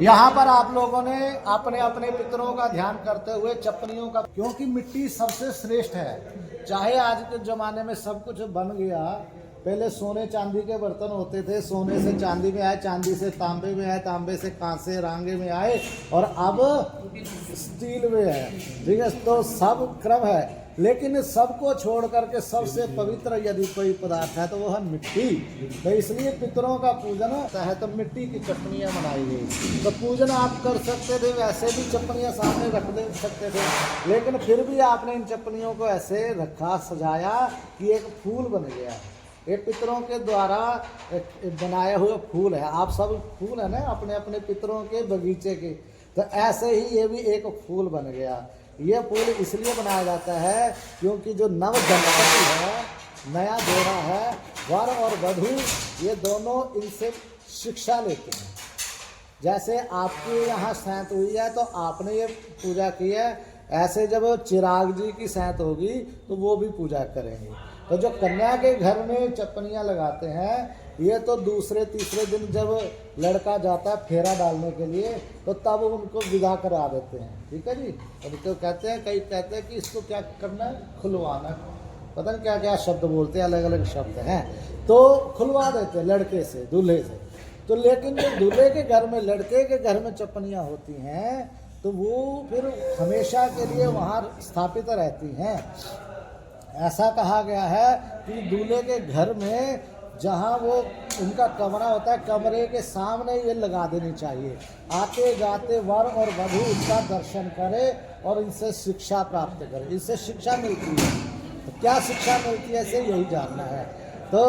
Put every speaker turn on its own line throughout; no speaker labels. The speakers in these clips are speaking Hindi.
यहाँ पर आप लोगों ने अपने अपने पितरों का ध्यान करते हुए चपनियों का, क्योंकि मिट्टी सबसे श्रेष्ठ है। चाहे आज के जमाने में सब कुछ बन गया, पहले सोने चांदी के बर्तन होते थे, सोने से चांदी में आए, चांदी से तांबे में आए, तांबे से कांसे रांगे में आए, और अब स्टील में है। ठीक है, तो सब क्रम है, लेकिन सबको छोड़ करके सबसे पवित्र यदि कोई पदार्थ है तो वो है मिट्टी। तो इसलिए पितरों का पूजन होता है, तो मिट्टी की चपनियाँ बनाई गई। तो पूजन आप कर सकते थे, वैसे भी चपनियाँ सामने रख दे सकते थे, लेकिन फिर भी आपने इन चपनियों को ऐसे रखा, सजाया कि एक फूल बन गया। ये पितरों के द्वारा बनाए हुए फूल है। आप सब फूल है ना अपने अपने पितरों के बगीचे के, तो ऐसे ही ये भी एक फूल बन गया। ये फूल इसलिए बनाया जाता है क्योंकि जो नव दंपति है, नया जोड़ा है, वर और वधू, ये दोनों इनसे शिक्षा लेते हैं। जैसे आपके यहाँ सैंत हुई है तो आपने ये पूजा की है, ऐसे जब चिराग जी की सैंत होगी तो वो भी पूजा करेंगे। तो जो कन्या के घर में चपनियाँ लगाते हैं, ये तो दूसरे तीसरे दिन जब लड़का जाता है फेरा डालने के लिए, तो तब उनको विदा करा देते हैं। ठीक है जी। तो कहते हैं, कई कहते हैं कि इसको क्या करना है, खुलवाना, पता नहीं क्या क्या शब्द बोलते हैं, अलग अलग शब्द हैं। तो खुलवा देते हैं लड़के से, दूल्हे से। तो लेकिन जो दूल्हे के घर में, लड़के के घर में चपनियाँ होती हैं, तो वो फिर हमेशा के लिए वहाँ स्थापित रहती हैं। ऐसा कहा गया है कि दूल्हे के घर में जहाँ वो उनका कमरा होता है, कमरे के सामने ये लगा देनी चाहिए। आते जाते वर और वधू उनका दर्शन करे और इनसे शिक्षा प्राप्त करे। इससे शिक्षा मिलती है। तो क्या शिक्षा मिलती है, इसे यही जानना है। तो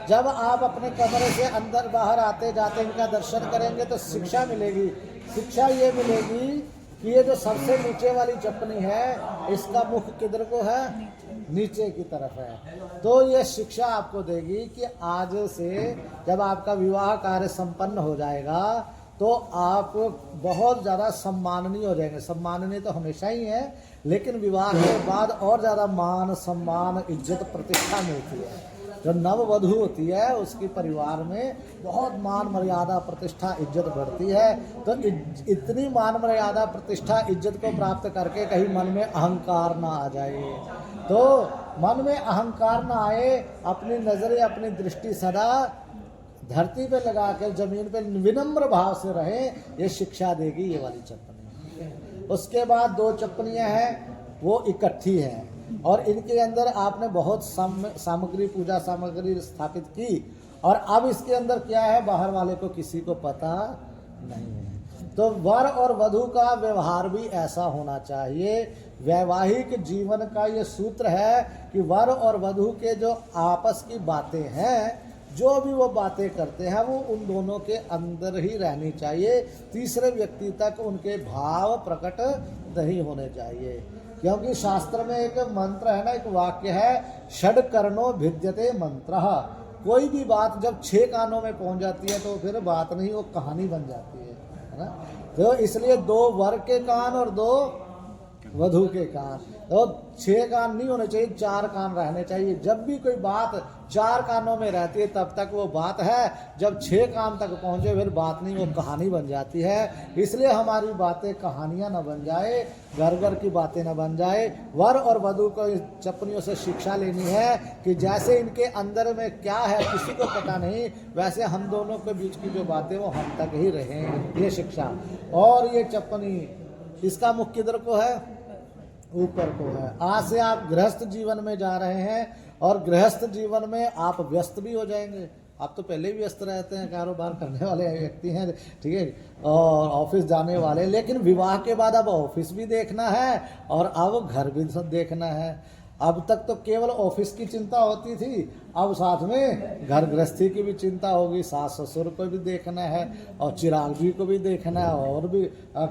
जब आप अपने कमरे से अंदर बाहर आते जाते इनका दर्शन करेंगे तो शिक्षा मिलेगी। शिक्षा ये मिलेगी कि ये जो सबसे नीचे वाली चपनी है, इसका मुख किधर को है, नीचे की तरफ है। तो ये शिक्षा आपको देगी कि आज से जब आपका विवाह कार्य संपन्न हो जाएगा तो आप बहुत ज़्यादा सम्माननीय हो जाएंगे। सम्माननीय तो हमेशा ही है, लेकिन विवाह के बाद और ज़्यादा मान, सम्मान, इज्जत, प्रतिष्ठा मिलती है। जो नववधू होती है उसकी परिवार में बहुत मान मर्यादा, प्रतिष्ठा, इज्जत बढ़ती है। तो इतनी मान मर्यादा, प्रतिष्ठा, इज्जत को प्राप्त करके कहीं मन में अहंकार ना आ जाए। तो मन में अहंकार ना आए, अपनी नज़रें, अपनी दृष्टि सदा धरती पे लगा कर जमीन पे विनम्र भाव से रहे, ये शिक्षा देगी ये वाली चप्पनी। उसके बाद दो चप्पनियाँ हैं, वो इकट्ठी हैं और इनके अंदर आपने बहुत सामग्री, पूजा सामग्री स्थापित की, और अब इसके अंदर क्या है बाहर वाले को किसी को पता नहीं है। तो वर और वधू का व्यवहार भी ऐसा होना चाहिए। वैवाहिक जीवन का ये सूत्र है कि वर और वधू के जो आपस की बातें हैं, जो भी वो बातें करते हैं, वो उन दोनों के अंदर ही रहनी चाहिए। तीसरे व्यक्ति तक उनके भाव प्रकट नहीं होने चाहिए। क्योंकि शास्त्र में एक मंत्र है ना, एक वाक्य है, षड कर्णो भिद्यते मंत्रः। कोई भी बात जब 6 कानों में पहुंच जाती है तो फिर बात नहीं, वो कहानी बन जाती है ना। तो इसलिए 2 वर के कान और 2 वधू के कान, तो 6 कान नहीं होने चाहिए, 4 कान रहने चाहिए। जब भी कोई बात 4 कानों में रहती है तब तक वो बात है, जब 6 कान तक पहुंचे फिर बात नहीं, वो कहानी बन जाती है। इसलिए हमारी बातें कहानियां न बन जाए, घर घर की बातें न बन जाए। वर और वधू को इस चपनियों से शिक्षा लेनी है कि जैसे इनके अंदर में क्या है किसी को पता नहीं, वैसे हम दोनों के बीच की जो बातें वो हम तक ही रहें, ये शिक्षा। और ये चपनी, इसका मुख किधर को है, ऊपर को है। आज से आप गृहस्थ जीवन में जा रहे हैं और गृहस्थ जीवन में आप व्यस्त भी हो जाएंगे। आप तो पहले ही व्यस्त रहते हैं, कारोबार करने वाले व्यक्ति हैं, ठीक है, और ऑफिस जाने वाले, लेकिन विवाह के बाद अब ऑफिस भी देखना है और अब घर भी देखना है। अब तक तो केवल ऑफिस की चिंता होती थी, अब साथ में घर गृहस्थी की भी चिंता होगी, सास ससुर को भी देखना है और चिराग जी को भी देखना है, और भी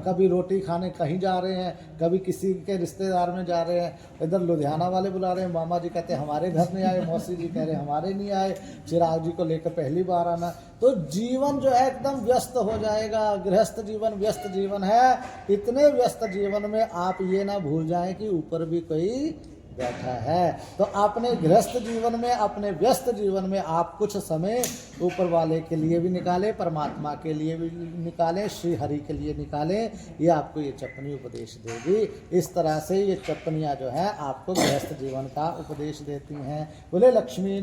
कभी रोटी खाने कहीं जा रहे हैं, कभी किसी के रिश्तेदार में जा रहे हैं, इधर लुधियाना वाले बुला रहे हैं, मामा जी कहते हैं हमारे घर नहीं आए, मौसी जी कह रहे हैं हमारे नहीं आए, चिराग जी को लेकर पहली बार आना। तो जीवन जो है एकदम व्यस्त हो जाएगा। गृहस्थ जीवन व्यस्त जीवन है। इतने व्यस्त जीवन में आप ये ना भूल जाएं कि ऊपर भी कोई बैठा है। तो अपने गृहस्थ जीवन में, अपने व्यस्त जीवन में आप कुछ समय ऊपर वाले के लिए भी निकालें, परमात्मा के लिए भी निकालें, श्री हरि के लिए निकालें। ये आपको ये चप्पनी उपदेश देगी। इस तरह से ये चप्पनियाँ जो है आपको गृहस्थ जीवन का उपदेश देती हैं। बोले लक्ष्मी